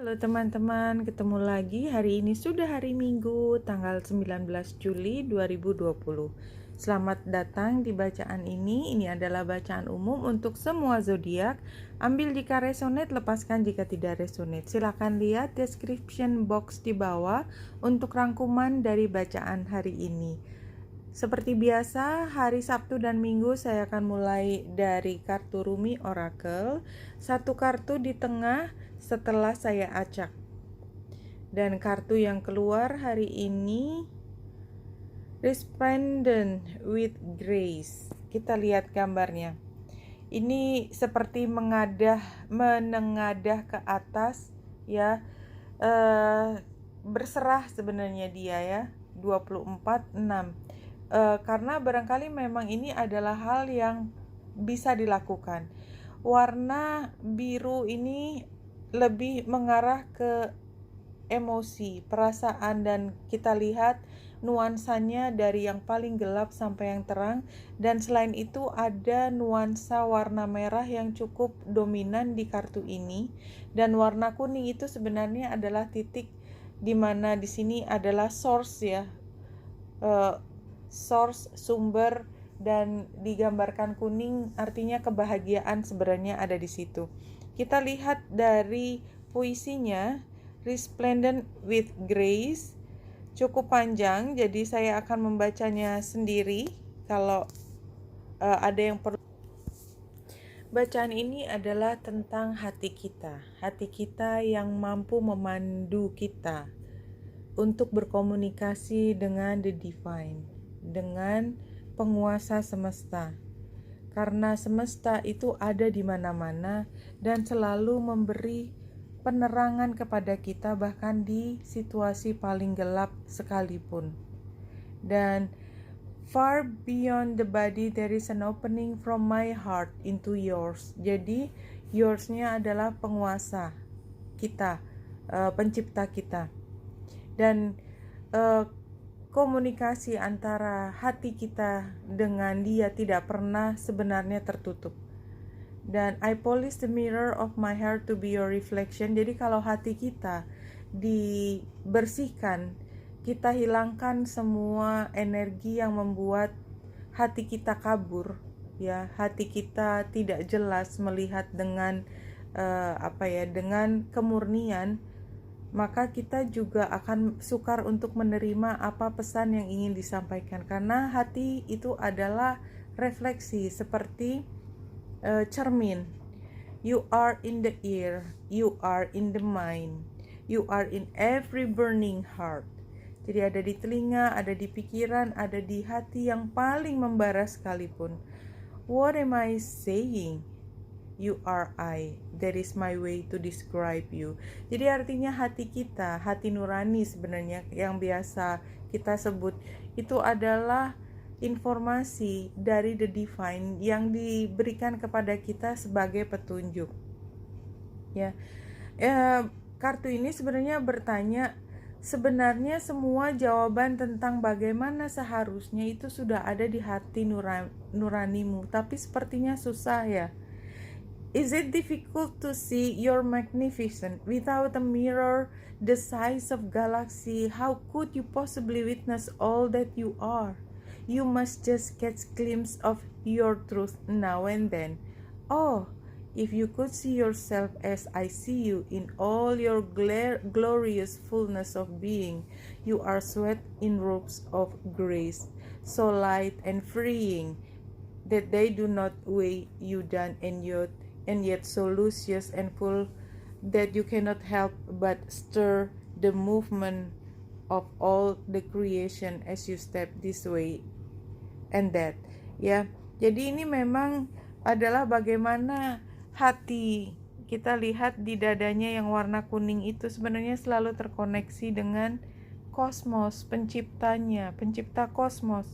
Halo teman-teman, ketemu lagi. Hari ini sudah hari Minggu, tanggal 19 Juli 2020. Selamat datang di bacaan ini. Ini adalah bacaan umum untuk semua zodiak. Ambil jika resonate, lepaskan jika tidak resonate. Silakan lihat description box di bawah untuk rangkuman dari bacaan hari ini. Seperti biasa, hari Sabtu dan Minggu saya akan mulai dari kartu Rumi Oracle. Satu kartu di tengah setelah saya acak. Dan kartu yang keluar hari ini Resplendent with Grace. Kita lihat gambarnya. Ini seperti menengadah ke atas ya. Berserah sebenarnya dia ya. 24/6. Karena barangkali memang ini adalah hal yang bisa dilakukan. Warna biru ini lebih mengarah ke emosi, perasaan, dan kita lihat nuansanya dari yang paling gelap sampai yang terang. Dan selain itu ada nuansa warna merah yang cukup dominan di kartu ini, dan warna kuning itu sebenarnya adalah titik di mana di sini adalah source ya, source, sumber, dan digambarkan kuning artinya kebahagiaan sebenarnya ada di situ. Kita lihat dari puisinya, Resplendent with Grace, cukup panjang, jadi saya akan membacanya sendiri. Kalau ada yang perlu, bacaan ini adalah tentang hati kita yang mampu memandu kita untuk berkomunikasi dengan the divine, dengan penguasa semesta. Karena semesta itu ada di mana-mana dan selalu memberi penerangan kepada kita bahkan di situasi paling gelap sekalipun. Dan far beyond the body there is an opening from my heart into yours. Jadi yours-nya adalah penguasa kita, pencipta kita. Dan komunikasi antara hati kita dengan dia tidak pernah sebenarnya tertutup. Dan I polish the mirror of my heart to be your reflection. Jadi kalau hati kita dibersihkan, kita hilangkan semua energi yang membuat hati kita kabur ya, hati kita tidak jelas melihat dengan dengan kemurnian, maka kita juga akan sukar untuk menerima apa pesan yang ingin disampaikan. Karena hati itu adalah refleksi seperti cermin. You are in the ear, you are in the mind, you are in every burning heart. Jadi ada di telinga, ada di pikiran, ada di hati yang paling membara sekalipun. What am I saying? You are I. That is my way to describe you. Jadi artinya hati kita, hati nurani sebenarnya yang biasa kita sebut, itu adalah informasi dari the divine yang diberikan kepada kita sebagai petunjuk. Ya, kartu ini sebenarnya bertanya, sebenarnya semua jawaban tentang bagaimana seharusnya itu sudah ada di hati nuranimu, tapi sepertinya susah ya. Is it difficult to see you're magnificent without a mirror the size of galaxy? How could you possibly witness all that you are? You must just catch glimpse of your truth now and then. Oh, if you could see yourself as I see you in all your glorious fullness of being, you are swept in robes of grace, so light and freeing that they do not weigh you down, and yet so lucious and full that you cannot help but stir the movement of all the creation as you step this way and that. Ya, jadi ini memang adalah bagaimana hati kita lihat di dadanya yang warna kuning itu sebenarnya selalu terkoneksi dengan kosmos, penciptanya, pencipta kosmos.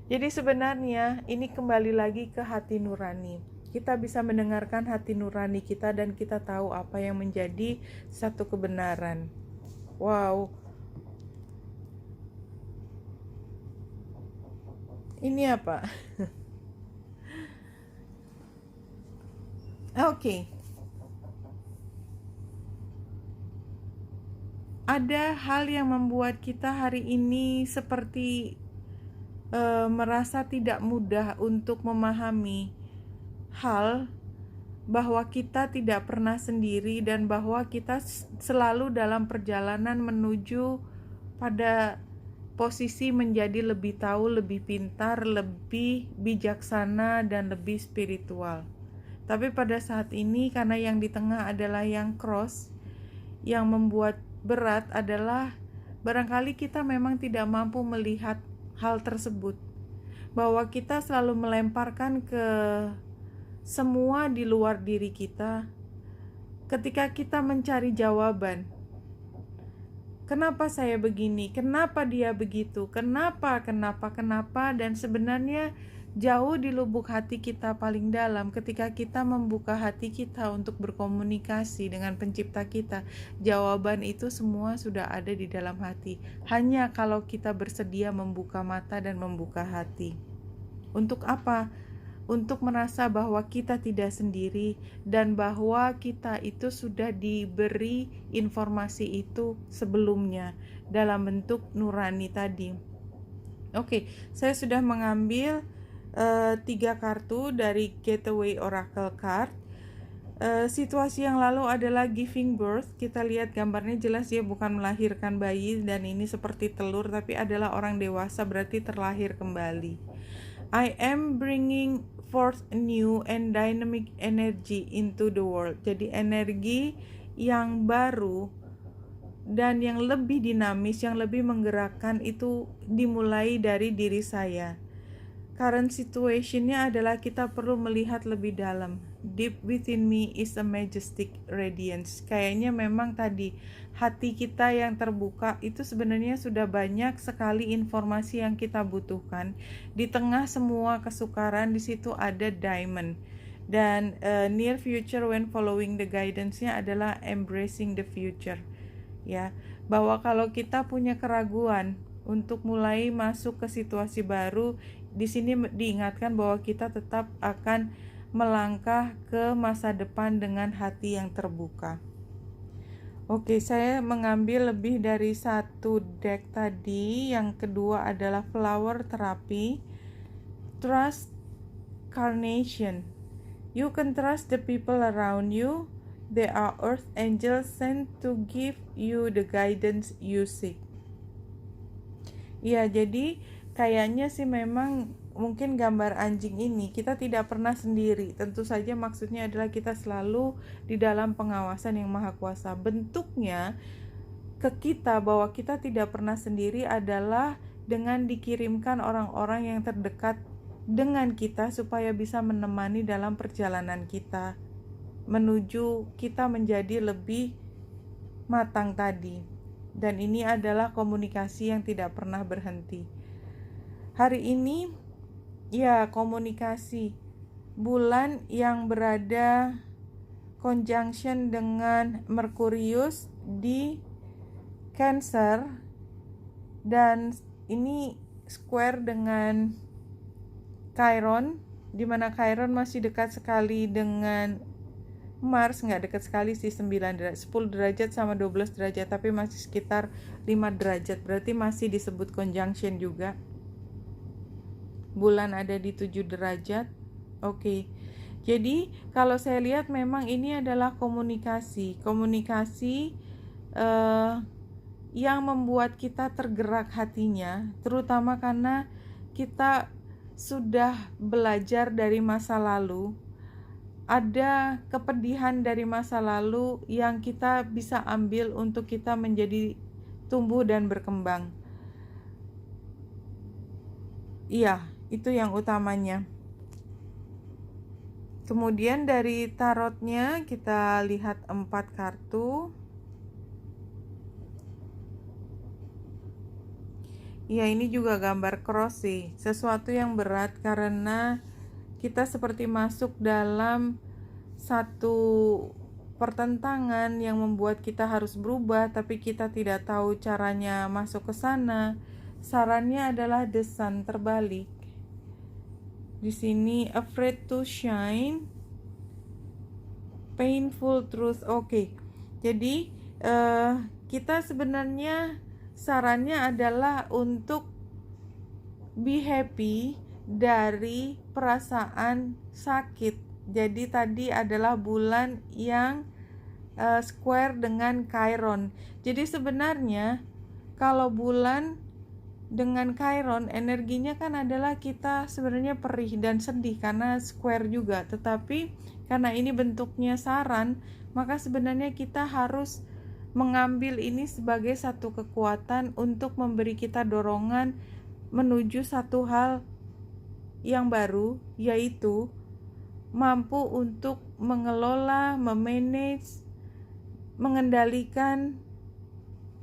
Jadi sebenarnya ini kembali lagi ke hati nurani. Kita bisa mendengarkan hati nurani kita dan kita tahu apa yang menjadi satu kebenaran. Wow. Ini apa? Oke. ada hal yang membuat kita hari ini seperti merasa tidak mudah untuk memahami hal bahwa kita tidak pernah sendiri dan bahwa kita selalu dalam perjalanan menuju pada posisi menjadi lebih tahu, lebih pintar, lebih bijaksana, dan lebih spiritual. Tapi pada saat ini karena yang di tengah adalah yang cross, yang membuat berat adalah barangkali kita memang tidak mampu melihat hal tersebut, bahwa kita selalu melemparkan ke semua di luar diri kita. Ketika kita mencari jawaban, kenapa saya begini, kenapa dia begitu, kenapa, dan sebenarnya jauh di lubuk hati kita paling dalam, ketika kita membuka hati kita untuk berkomunikasi dengan pencipta kita, jawaban itu semua sudah ada di dalam hati. Hanya kalau kita bersedia membuka mata dan membuka hati. Untuk apa? Untuk merasa bahwa kita tidak sendiri dan bahwa kita itu sudah diberi informasi itu sebelumnya dalam bentuk nurani tadi. Oke, saya sudah mengambil 3 kartu dari Gateway Oracle Card. Situasi yang lalu adalah giving birth. Kita lihat gambarnya jelas ya, bukan melahirkan bayi, dan ini seperti telur, tapi adalah orang dewasa, berarti terlahir kembali. I am bringing forth new and dynamic energy into the world. Jadi energi yang baru dan yang lebih dinamis, yang lebih menggerakkan itu dimulai dari diri saya. Current situationnya adalah kita perlu melihat lebih dalam. Deep within me is a majestic radiance. Kayaknya memang tadi hati kita yang terbuka itu sebenarnya sudah banyak sekali informasi yang kita butuhkan. Di tengah semua kesukaran di situ ada diamond. Dan near future when following the guidance-nya adalah embracing the future. Ya, bahwa kalau kita punya keraguan untuk mulai masuk ke situasi baru, di sini diingatkan bahwa kita tetap akan melangkah ke masa depan dengan hati yang terbuka. Oke, saya mengambil lebih dari satu deck tadi. Yang kedua adalah Flower Therapy, Trust Carnation. You can trust the people around you. They are earth angels sent to give you the guidance you seek. Ya, jadi kayaknya sih memang mungkin gambar anjing ini kita tidak pernah sendiri. Tentu saja maksudnya adalah kita selalu di dalam pengawasan yang maha kuasa. Bentuknya ke kita bahwa kita tidak pernah sendiri adalah dengan dikirimkan orang-orang yang terdekat dengan kita supaya bisa menemani dalam perjalanan kita menuju kita menjadi lebih matang tadi. Dan ini adalah komunikasi yang tidak pernah berhenti. Hari ini ya komunikasi. Bulan yang berada conjunction dengan Merkurius di Cancer, dan ini square dengan Chiron, di mana Chiron masih dekat sekali dengan Mars, nggak dekat sekali sih, 9 derajat, 10 derajat sama 12 derajat, tapi masih sekitar 5 derajat, berarti masih disebut conjunction juga. Bulan ada di 7 derajat. Oke. Jadi kalau saya lihat memang ini adalah komunikasi yang membuat kita tergerak hatinya, terutama karena kita sudah belajar dari masa lalu. Ada kepedihan dari masa lalu yang kita bisa ambil untuk kita menjadi tumbuh dan berkembang. Iya, itu yang utamanya. Kemudian dari tarotnya kita lihat 4 kartu. Ya, ini juga gambar cross sih, sesuatu yang berat karena kita seperti masuk dalam satu pertentangan yang membuat kita harus berubah, tapi kita tidak tahu caranya masuk ke sana. Sarannya adalah the sun terbalik. Di sini afraid to shine, painful truth. Oke. Jadi kita sebenarnya sarannya adalah untuk be happy dari perasaan sakit. Jadi tadi adalah bulan yang square dengan Chiron. Jadi sebenarnya kalau bulan dengan Chiron, energinya kan adalah kita sebenarnya perih dan sedih karena square juga. Tetapi karena ini bentuknya saran, maka sebenarnya kita harus mengambil ini sebagai satu kekuatan untuk memberi kita dorongan menuju satu hal yang baru, yaitu mampu untuk mengelola, memanage, mengendalikan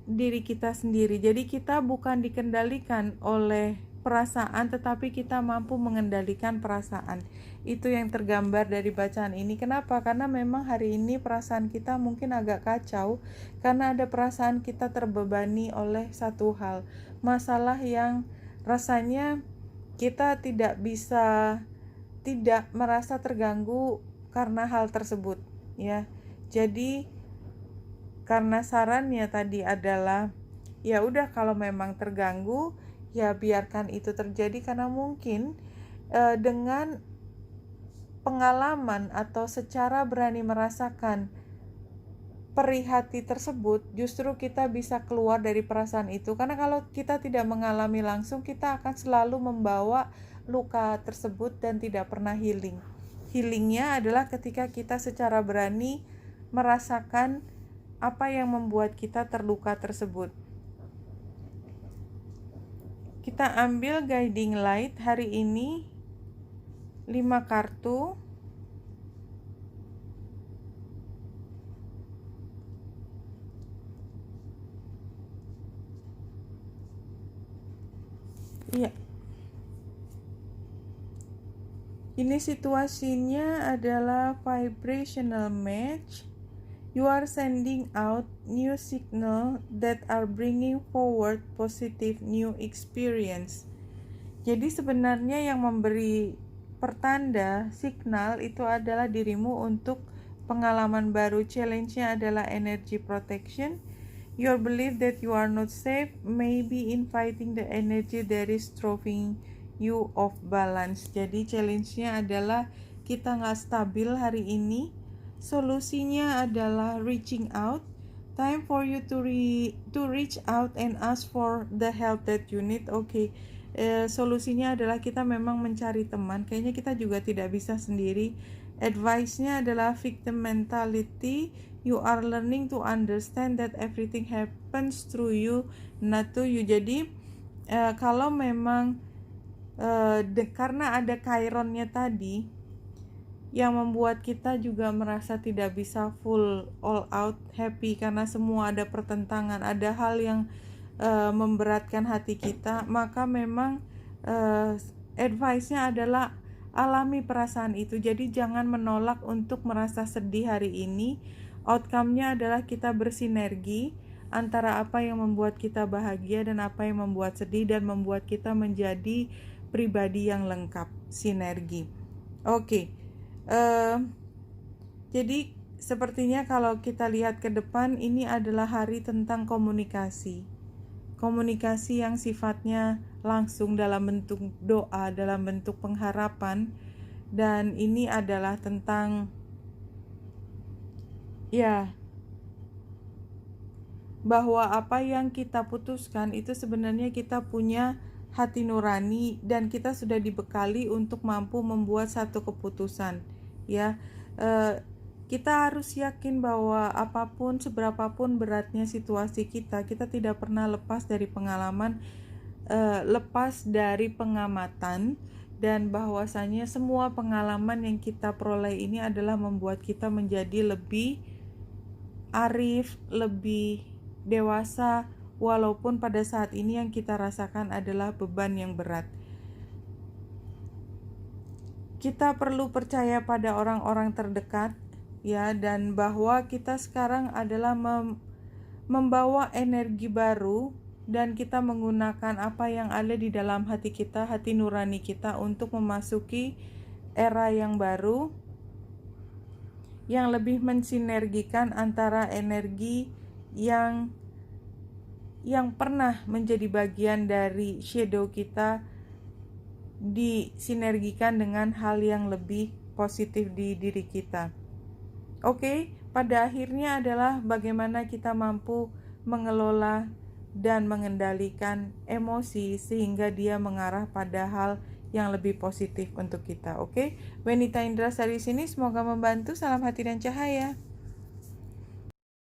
diri kita sendiri. Jadi kita bukan dikendalikan oleh perasaan, tetapi kita mampu mengendalikan perasaan. Itu yang tergambar dari bacaan ini. Kenapa? Karena memang hari ini perasaan kita mungkin agak kacau, karena ada perasaan kita terbebani oleh satu hal, masalah yang rasanya kita tidak bisa tidak merasa terganggu karena hal tersebut, ya. Jadi karena sarannya tadi adalah ya udah, kalau memang terganggu ya biarkan itu terjadi, karena mungkin dengan pengalaman atau secara berani merasakan perih hati tersebut, justru kita bisa keluar dari perasaan itu. Karena kalau kita tidak mengalami langsung, kita akan selalu membawa luka tersebut dan tidak pernah healing. Healingnya adalah ketika kita secara berani merasakan apa yang membuat kita terluka tersebut. Kita ambil guiding light hari ini 5 kartu. Iya. Ini situasinya adalah vibrational match. You are sending out new signal that are bringing forward positive new experience. Jadi sebenarnya yang memberi pertanda signal itu adalah dirimu untuk pengalaman baru. Challenge-nya adalah energy protection. Your belief that you are not safe may be inviting the energy that is throwing you off balance. Jadi challenge-nya adalah kita nggak stabil hari ini. Solusinya adalah reaching out. Time for you to reach out and ask for the help that you need. Oke. Solusinya adalah kita memang mencari teman. Kayaknya kita juga tidak bisa sendiri. Advice-nya adalah victim mentality. You are learning to understand that everything happens through you, not to you. Jadi kalau memang karena ada Chiron-nya tadi yang membuat kita juga merasa tidak bisa full all out happy, karena semua ada pertentangan, ada hal yang memberatkan hati kita, maka memang advice-nya adalah alami perasaan itu. Jadi jangan menolak untuk merasa sedih hari ini. Outcome-nya adalah kita bersinergi antara apa yang membuat kita bahagia dan apa yang membuat sedih, dan membuat kita menjadi pribadi yang lengkap, sinergi. Oke. Jadi sepertinya kalau kita lihat ke depan, ini adalah hari tentang komunikasi yang sifatnya langsung dalam bentuk doa, dalam bentuk pengharapan, dan ini adalah tentang bahwa apa yang kita putuskan itu sebenarnya kita punya hati nurani dan kita sudah dibekali untuk mampu membuat satu keputusan, ya. Kita harus yakin bahwa apapun, seberapapun beratnya situasi kita tidak pernah lepas dari pengalaman, lepas dari pengamatan, dan bahwasanya semua pengalaman yang kita peroleh ini adalah membuat kita menjadi lebih arif, lebih dewasa, walaupun pada saat ini yang kita rasakan adalah beban yang berat. Kita perlu percaya pada orang-orang terdekat, ya, dan bahwa kita sekarang adalah membawa energi baru, dan kita menggunakan apa yang ada di dalam hati kita, hati nurani kita, untuk memasuki era yang baru yang lebih mensinergikan antara energi yang yang pernah menjadi bagian dari shadow kita disinergikan dengan hal yang lebih positif di diri kita. Oke, pada akhirnya adalah bagaimana kita mampu mengelola dan mengendalikan emosi sehingga dia mengarah pada hal yang lebih positif untuk kita. Oke, Wenita Indra dari sini, semoga membantu. Salam hati dan cahaya.